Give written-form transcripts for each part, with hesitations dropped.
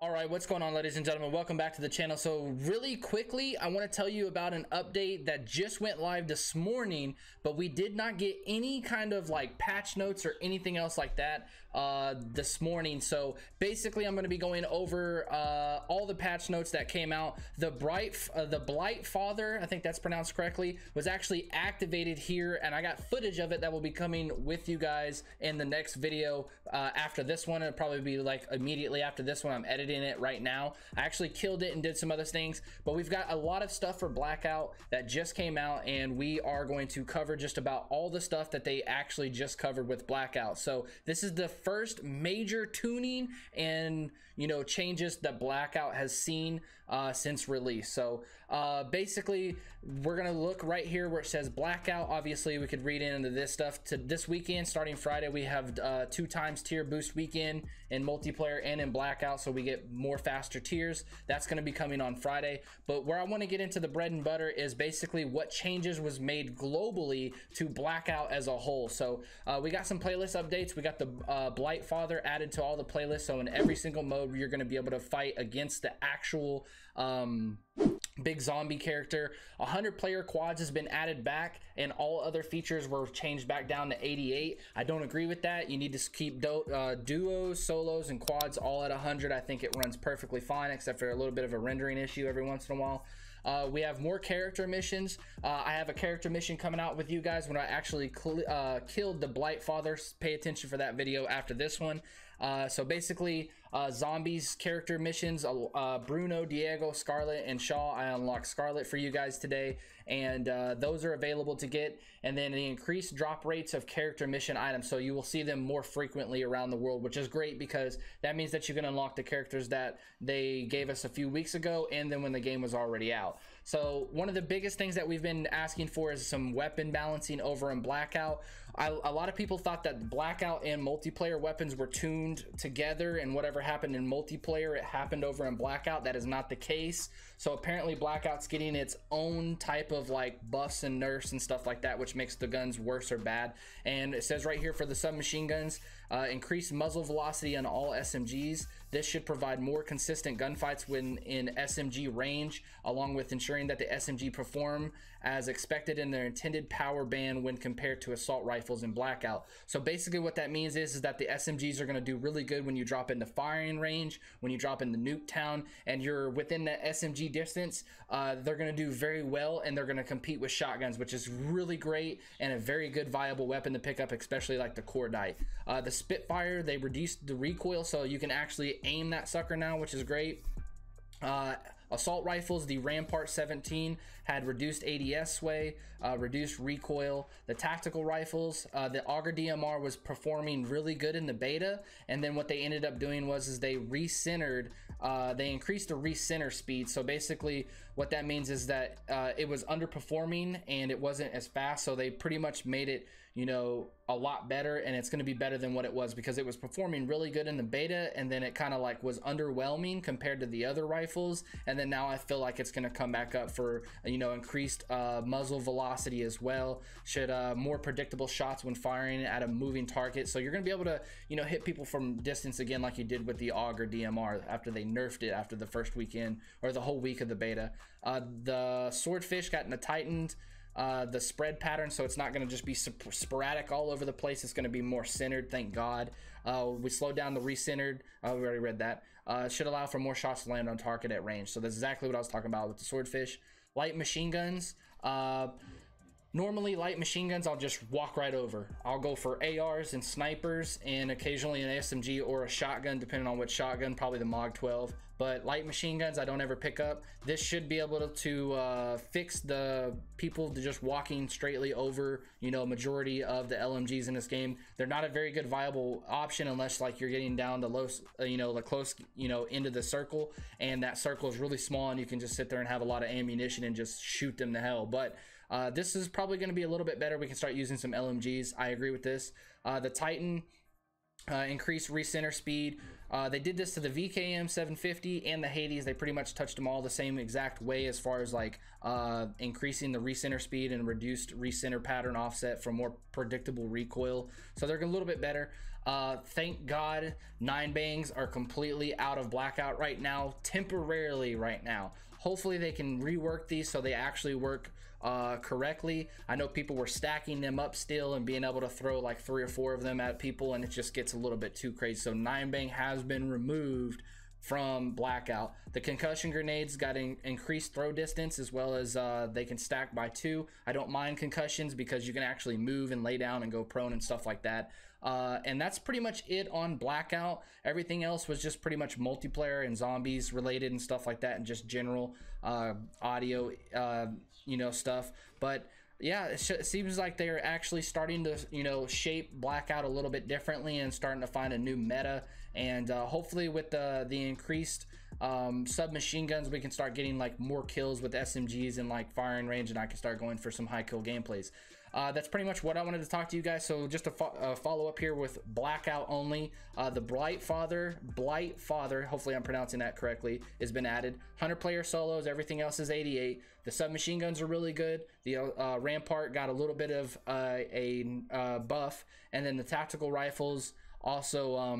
All right, what's going on, ladies and gentlemen? Welcome back to the channel. So really quickly, I want to tell you about an update that just went live this morning, but we did not get any kind of like patch notes or anything else like that this morning. So basically, I'm going to be going over all the patch notes that came out. The Blight Father, I think that's pronounced correctly, was actually activated here, and I got footage of it that will be coming with you guys in the next video after this one. It'll probably be like immediately after this one. I'm editing it right now. I actually killed it and did some other things, but we've got a lot of stuff for Blackout that just came out, and we are going to cover just about all the stuff that they actually just covered with Blackout. So this is the first major tuning and changes that Blackout has seen since release. So basically, we're gonna look right here where it says Blackout. Obviously, we could read into this stuff. To this weekend, starting Friday, we have 2 times tier boost weekend in multiplayer and in Blackout, so we get more faster tiers. That's going to be coming on Friday. But where I want to get into the bread and butter is basically what changes was made globally to Blackout as a whole. So we got some playlist updates. We got the Blight Father added to all the playlists, so in every single mode you're going to be able to fight against the actual big zombie character. 100 player quads has been added back, and all other features were changed back down to 88. I don't agree with that. You need to keep duos, solos, and quads all at 100. I think it runs perfectly fine, except for a little bit of a rendering issue every once in a while. We have more character missions. I have a character mission coming out with you guys when I actually killed the Blight Father. Pay attention for that video after this one. So basically, zombies character missions, Bruno, Diego, Scarlet, and Shaw. I unlocked Scarlet for you guys today, and those are available to get. And then the increased drop rates of character mission items, so you will see them more frequently around the world, which is great because that means that you can unlock the characters that they gave us a few weeks ago, and then when the game was already out. So one of the biggest things that we've been asking for is some weapon balancing over in Blackout. A lot of people thought that Blackout and multiplayer weapons were tuned together, and whatever happened in multiplayer, it happened over in Blackout. That is not the case. So apparently Blackout's getting its own type of like buffs and nerfs and stuff like that, which makes the guns worse or bad. And it says right here for the submachine guns, increased muzzle velocity on all SMGs. This should provide more consistent gunfights when in SMG range, along with ensuring that the SMG perform as expected in their intended power band when compared to assault rifles in Blackout. So basically what that means is that the SMGs are going to do really good when you drop into firing range, when you drop into Nuketown, and you're within that SMG distance. They're going to do very well, and they're going to compete with shotguns, which is really great and a very good viable weapon to pick up, especially like the Cordite. The Spitfire, they reduced the recoil, so you can actually aim that sucker now, which is great. Assault rifles, the Rampart 17 had reduced ADS sway, reduced recoil. The tactical rifles, the Auger DMR was performing really good in the beta, and then what they ended up doing was they recentered, they increased the recenter speed. So basically what that means is that it was underperforming and it wasn't as fast, so they pretty much made it a lot better, and it's going to be better than what it was because it was performing really good in the beta, and then it kind of like was underwhelming compared to the other rifles, and then now I feel like it's going to come back up for increased muzzle velocity as well. Should more predictable shots when firing at a moving target, so you're going to be able to hit people from distance again like you did with the Auger DMR after they nerfed it after the first weekend or the whole week of the beta. The Swordfish got tightened. The spread pattern, so it's not going to just be sporadic all over the place. It's going to be more centered, thank God. We slowed down the recentered. We already read that. Should allow for more shots to land on target at range. So that's exactly what I was talking about with the Swordfish. Light machine guns. Normally light machine guns I'll just walk right over. I'll go for ARs and snipers and occasionally an SMG or a shotgun, depending on which shotgun, probably the MOG 12. But light machine guns I don't ever pick up. This should be able to fix the people just walking straightly over majority of the LMGs in this game. They're not a very good viable option unless like you're getting down to low, the close into the circle, and that circle is really small and you can just sit there and have a lot of ammunition and just shoot them to hell. But this is probably going to be a little bit better. We can start using some LMGs. I agree with this. The Titan, increased recenter speed. They did this to the VKM 750 and the Hades. They pretty much touched them all the same exact way as far as like increasing the recenter speed and reduced recenter pattern offset for more predictable recoil. So they're a little bit better. Thank God 9bangs are completely out of Blackout right now, temporarily right now. Hopefully they can rework these so they actually work correctly. I know people were stacking them up still and being able to throw like 3 or 4 of them at people, and it just gets a little bit too crazy. So 9bang has been removed from Blackout. The concussion grenades got increased throw distance, as well as they can stack by 2. I don't mind concussions because you can actually move and lay down and go prone and stuff like that. And that's pretty much it on Blackout. Everything else was just pretty much multiplayer and zombies related and stuff like that, and just general audio you know, stuff. But yeah, it seems like they're actually starting to, you know, shape Blackout a little bit differently and starting to find a new meta. And hopefully with the increased submachine guns, we can start getting like more kills with SMGs and like firing range, and I can start going for some high kill gameplays. That's pretty much what I wanted to talk to you guys. So just a follow up here with Blackout only. The Blight Father, hopefully I'm pronouncing that correctly, has been added. 100 player solos, everything else is 88. The submachine guns are really good. The Rampart got a little bit of a buff, and then the tactical rifles also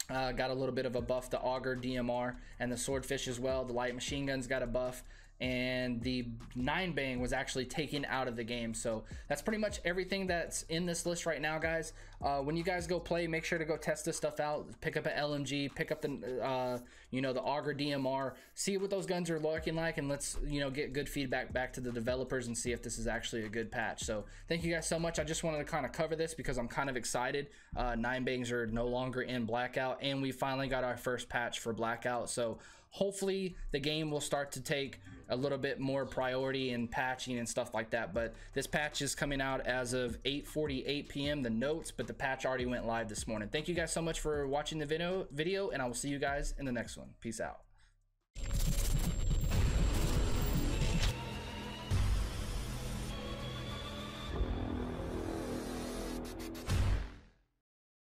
got a little bit of a buff. The Auger DMR and the Swordfish as well. The light machine guns got a buff, and the 9bang was actually taken out of the game. So that's pretty much everything that's in this list right now, guys. When you guys go play, make sure to go test this stuff out. Pick up an LMG, pick up the you know, the Auger DMR, see what those guns are looking like, and let's, you know, get good feedback back to the developers and see if this is actually a good patch. So thank you guys so much. I just wanted to kind of cover this because I'm kind of excited. 9bangs are no longer in Blackout, and we finally got our first patch for Blackout. So hopefully the game will start to take a little bit more priority in patching and stuff like that. But this patch is coming out as of 8:48 p.m. the notes, but the patch already went live this morning. Thank you guys so much for watching the video, and I will see you guys in the next one. Peace out.